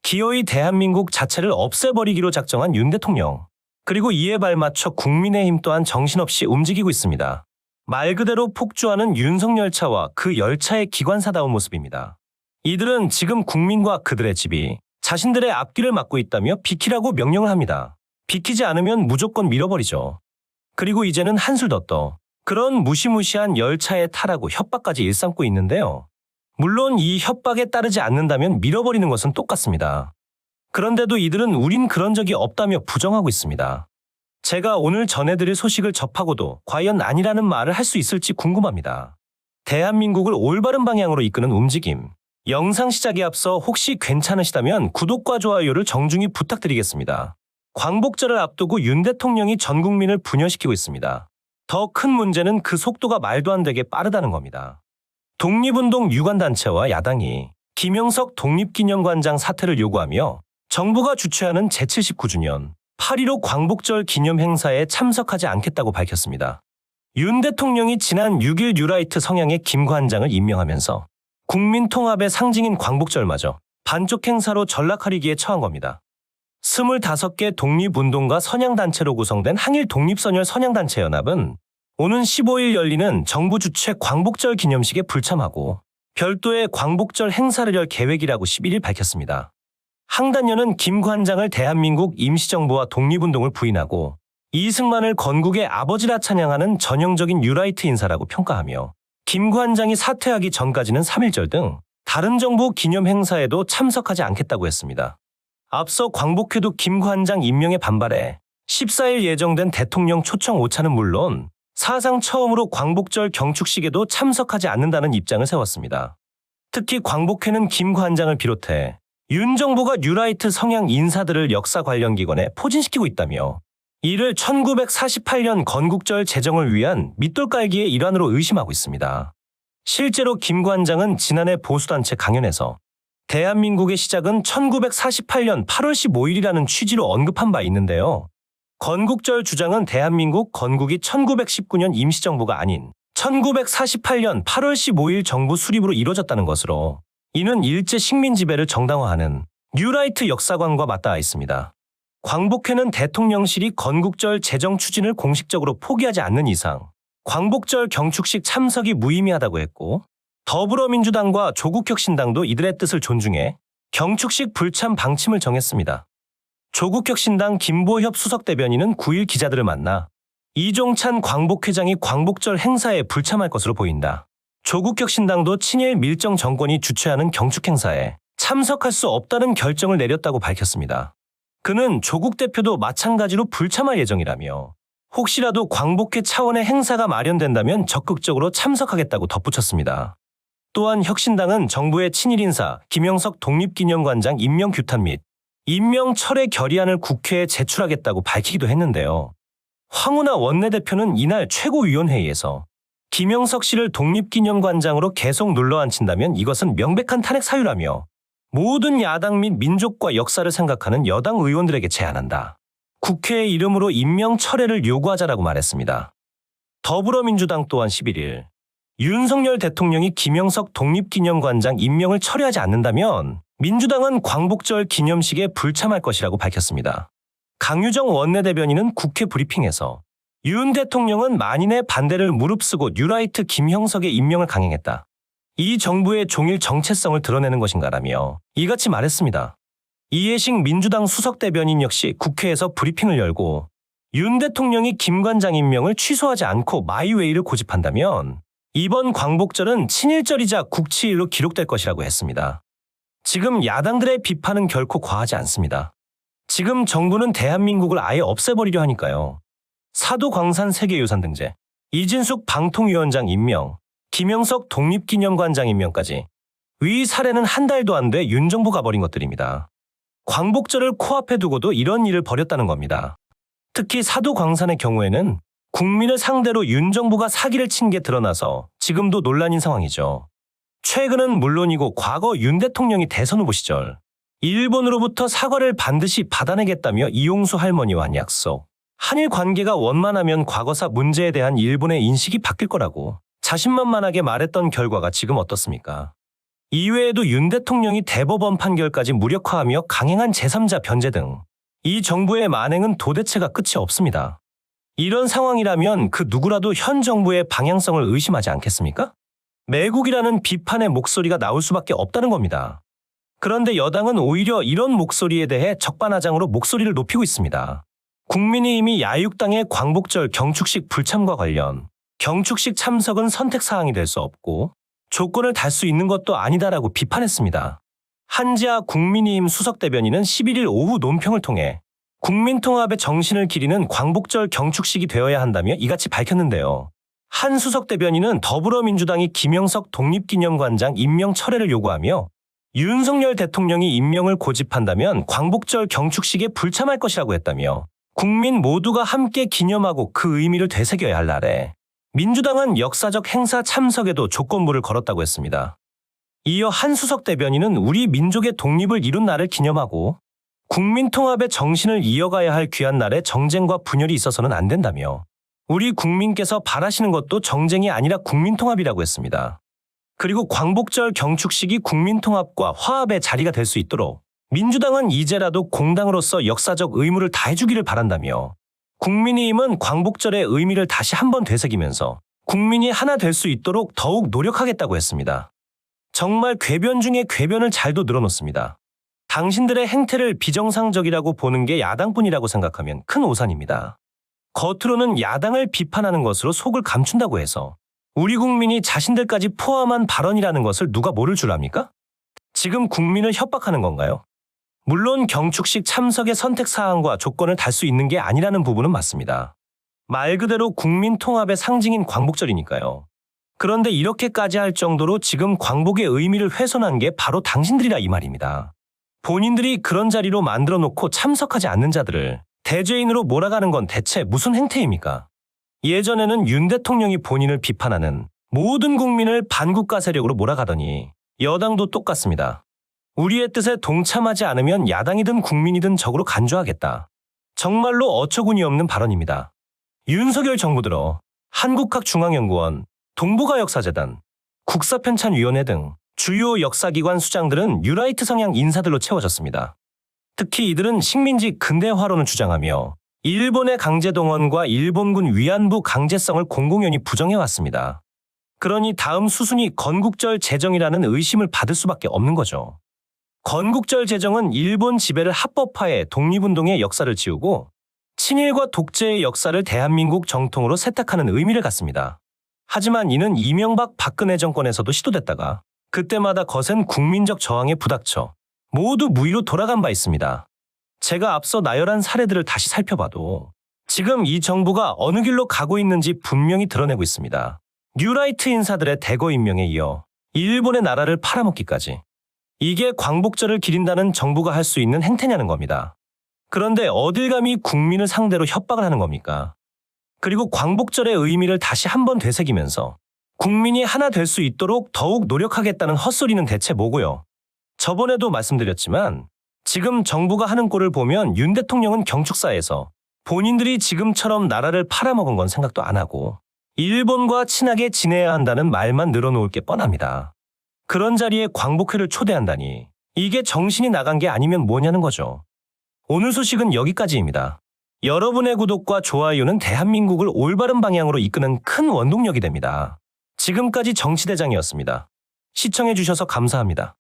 기어이 대한민국 자체를 없애버리기로 작정한 윤 대통령. 그리고 이에 발맞춰 국민의힘 또한 정신없이 움직이고 있습니다. 말 그대로 폭주하는 윤석열차와 그 열차의 기관사다운 모습입니다. 이들은 지금 국민과 그들의 집이 자신들의 앞길을 막고 있다며 비키라고 명령을 합니다. 비키지 않으면 무조건 밀어버리죠. 그리고 이제는 한술 더 떠 그런 무시무시한 열차에 타라고 협박까지 일삼고 있는데요. 물론 이 협박에 따르지 않는다면 밀어버리는 것은 똑같습니다. 그런데도 이들은 우린 그런 적이 없다며 부정하고 있습니다. 제가 오늘 전해드릴 소식을 접하고도 과연 아니라는 말을 할 수 있을지 궁금합니다. 대한민국을 올바른 방향으로 이끄는 움직임. 영상 시작에 앞서 혹시 괜찮으시다면 구독과 좋아요를 정중히 부탁드리겠습니다. 광복절을 앞두고 윤 대통령이 전 국민을 분열시키고 있습니다. 더 큰 문제는 그 속도가 말도 안 되게 빠르다는 겁니다. 독립운동 유관단체와 야당이 김영석 독립기념관장 사퇴를 요구하며 정부가 주최하는 제79주년 8.15 광복절 기념 행사에 참석하지 않겠다고 밝혔습니다. 윤 대통령이 지난 6일 뉴라이트 성향의 김 관장을 임명하면서 국민 통합의 상징인 광복절마저 반쪽 행사로 전락하리기에 처한 겁니다. 25개 독립운동가 선양단체로 구성된 항일 독립선열 선양단체연합은 오는 15일 열리는 정부 주최 광복절 기념식에 불참하고 별도의 광복절 행사를 열 계획이라고 11일 밝혔습니다. 항단연은 김 관장을 대한민국 임시정부와 독립운동을 부인하고 이승만을 건국의 아버지라 찬양하는 전형적인 뉴라이트 인사라고 평가하며 김 관장이 사퇴하기 전까지는 3.1절 등 다른 정부 기념 행사에도 참석하지 않겠다고 했습니다. 앞서 광복회도 김 관장 임명에 반발해 14일 예정된 대통령 초청 오차는 물론 사상 처음으로 광복절 경축식에도 참석하지 않는다는 입장을 세웠습니다. 특히 광복회는 김 관장을 비롯해 윤 정부가 뉴라이트 성향 인사들을 역사 관련 기관에 포진시키고 있다며 이를 1948년 건국절 제정을 위한 밑돌 깔기의 일환으로 의심하고 있습니다. 실제로 김 관장은 지난해 보수단체 강연에서 대한민국의 시작은 1948년 8월 15일이라는 취지로 언급한 바 있는데요. 건국절 주장은 대한민국 건국이 1919년 임시정부가 아닌 1948년 8월 15일 정부 수립으로 이뤄졌다는 것으로 이는 일제 식민 지배를 정당화하는 뉴라이트 역사관과 맞닿아 있습니다. 광복회는 대통령실이 건국절 제정 추진을 공식적으로 포기하지 않는 이상 광복절 경축식 참석이 무의미하다고 했고 더불어민주당과 조국혁신당도 이들의 뜻을 존중해 경축식 불참 방침을 정했습니다. 조국혁신당 김보협 수석대변인은 9일 기자들을 만나 이종찬 광복회장이 광복절 행사에 불참할 것으로 보인다. 조국혁신당도 친일 밀정 정권이 주최하는 경축행사에 참석할 수 없다는 결정을 내렸다고 밝혔습니다. 그는 조국 대표도 마찬가지로 불참할 예정이라며 혹시라도 광복회 차원의 행사가 마련된다면 적극적으로 참석하겠다고 덧붙였습니다. 또한 혁신당은 정부의 친일 인사 김영석 독립기념관장 임명 규탄 및 임명 철회 결의안을 국회에 제출하겠다고 밝히기도 했는데요. 황운하 원내대표는 이날 최고위원회의에서 김영석 씨를 독립기념관장으로 계속 눌러앉힌다면 이것은 명백한 탄핵 사유라며 모든 야당 및 민족과 역사를 생각하는 여당 의원들에게 제안한다. 국회의 이름으로 임명 철회를 요구하자라고 말했습니다. 더불어민주당 또한 11일 윤석열 대통령이 김영석 독립기념관장 임명을 철회하지 않는다면 민주당은 광복절 기념식에 불참할 것이라고 밝혔습니다. 강유정 원내대변인은 국회 브리핑에서 윤 대통령은 만인의 반대를 무릅쓰고 뉴라이트 김형석의 임명을 강행했다. 이 정부의 종일 정체성을 드러내는 것인가라며 이같이 말했습니다. 이해식 민주당 수석대변인 역시 국회에서 브리핑을 열고 윤 대통령이 김 관장 임명을 취소하지 않고 마이웨이를 고집한다면 이번 광복절은 친일절이자 국치일로 기록될 것이라고 했습니다. 지금 야당들의 비판은 결코 과하지 않습니다. 지금 정부는 대한민국을 아예 없애버리려 하니까요. 사도광산 세계유산 등재, 이진숙 방통위원장 임명, 김영석 독립기념관장 임명까지 위 사례는 한 달도 안 돼 윤 정부가 벌인 것들입니다. 광복절을 코앞에 두고도 이런 일을 벌였다는 겁니다. 특히 사도광산의 경우에는 국민을 상대로 윤 정부가 사기를 친 게 드러나서 지금도 논란인 상황이죠. 최근은 물론이고 과거 윤 대통령이 대선 후보 시절 일본으로부터 사과를 반드시 받아내겠다며 이용수 할머니와 한 약속, 한일 관계가 원만하면 과거사 문제에 대한 일본의 인식이 바뀔 거라고 자신만만하게 말했던 결과가 지금 어떻습니까? 이외에도 윤 대통령이 대법원 판결까지 무력화하며 강행한 제3자 변제 등 이 정부의 만행은 도대체가 끝이 없습니다. 이런 상황이라면 그 누구라도 현 정부의 방향성을 의심하지 않겠습니까? 매국이라는 비판의 목소리가 나올 수밖에 없다는 겁니다. 그런데 여당은 오히려 이런 목소리에 대해 적반하장으로 목소리를 높이고 있습니다. 국민의힘이 야육당의 광복절 경축식 불참과 관련 경축식 참석은 선택사항이 될 수 없고 조건을 달 수 있는 것도 아니다라고 비판했습니다. 한지아 국민의힘 수석대변인은 11일 오후 논평을 통해 국민통합의 정신을 기리는 광복절 경축식이 되어야 한다며 이같이 밝혔는데요. 한 수석대변인은 더불어민주당이 김영석 독립기념관장 임명 철회를 요구하며 윤석열 대통령이 임명을 고집한다면 광복절 경축식에 불참할 것이라고 했다며 국민 모두가 함께 기념하고 그 의미를 되새겨야 할 날에 민주당은 역사적 행사 참석에도 조건부를 걸었다고 했습니다. 이어 한 수석 대변인은 우리 민족의 독립을 이룬 날을 기념하고 국민통합의 정신을 이어가야 할 귀한 날에 정쟁과 분열이 있어서는 안 된다며 우리 국민께서 바라시는 것도 정쟁이 아니라 국민통합이라고 했습니다. 그리고 광복절 경축식이 국민통합과 화합의 자리가 될 수 있도록 민주당은 이제라도 공당으로서 역사적 의무를 다해주기를 바란다며 국민의힘은 광복절의 의미를 다시 한번 되새기면서 국민이 하나 될 수 있도록 더욱 노력하겠다고 했습니다. 정말 궤변 중에 궤변을 잘도 늘어놓습니다. 당신들의 행태를 비정상적이라고 보는 게 야당뿐이라고 생각하면 큰 오산입니다. 겉으로는 야당을 비판하는 것으로 속을 감춘다고 해서 우리 국민이 자신들까지 포함한 발언이라는 것을 누가 모를 줄 압니까? 지금 국민을 협박하는 건가요? 물론 경축식 참석의 선택사항과 조건을 달 수 있는 게 아니라는 부분은 맞습니다. 말 그대로 국민 통합의 상징인 광복절이니까요. 그런데 이렇게까지 할 정도로 지금 광복의 의미를 훼손한 게 바로 당신들이라 이 말입니다. 본인들이 그런 자리로 만들어 놓고 참석하지 않는 자들을 대죄인으로 몰아가는 건 대체 무슨 행태입니까? 예전에는 윤 대통령이 본인을 비판하는 모든 국민을 반국가 세력으로 몰아가더니 여당도 똑같습니다. 우리의 뜻에 동참하지 않으면 야당이든 국민이든 적으로 간주하겠다. 정말로 어처구니 없는 발언입니다. 윤석열 정부 들어 한국학중앙연구원, 동북아역사재단, 국사편찬위원회 등 주요 역사기관 수장들은 뉴라이트 성향 인사들로 채워졌습니다. 특히 이들은 식민지 근대화론을 주장하며 일본의 강제동원과 일본군 위안부 강제성을 공공연히 부정해왔습니다. 그러니 다음 수순이 건국절 제정이라는 의심을 받을 수밖에 없는 거죠. 건국절 제정은 일본 지배를 합법화해 독립운동의 역사를 지우고 친일과 독재의 역사를 대한민국 정통으로 세탁하는 의미를 갖습니다. 하지만 이는 이명박 박근혜 정권에서도 시도됐다가 그때마다 거센 국민적 저항에 부닥쳐 모두 무위로 돌아간 바 있습니다. 제가 앞서 나열한 사례들을 다시 살펴봐도 지금 이 정부가 어느 길로 가고 있는지 분명히 드러내고 있습니다. 뉴라이트 인사들의 대거 임명에 이어 일본의 나라를 팔아먹기까지. 이게 광복절을 기린다는 정부가 할 수 있는 행태냐는 겁니다. 그런데 어딜 감히 국민을 상대로 협박을 하는 겁니까? 그리고 광복절의 의미를 다시 한번 되새기면서 국민이 하나 될 수 있도록 더욱 노력하겠다는 헛소리는 대체 뭐고요? 저번에도 말씀드렸지만 지금 정부가 하는 꼴을 보면 윤 대통령은 경축사에서 본인들이 지금처럼 나라를 팔아먹은 건 생각도 안 하고 일본과 친하게 지내야 한다는 말만 늘어놓을 게 뻔합니다. 그런 자리에 광복회를 초대한다니 이게 정신이 나간 게 아니면 뭐냐는 거죠. 오늘 소식은 여기까지입니다. 여러분의 구독과 좋아요는 대한민국을 올바른 방향으로 이끄는 큰 원동력이 됩니다. 지금까지 정치대장이었습니다. 시청해주셔서 감사합니다.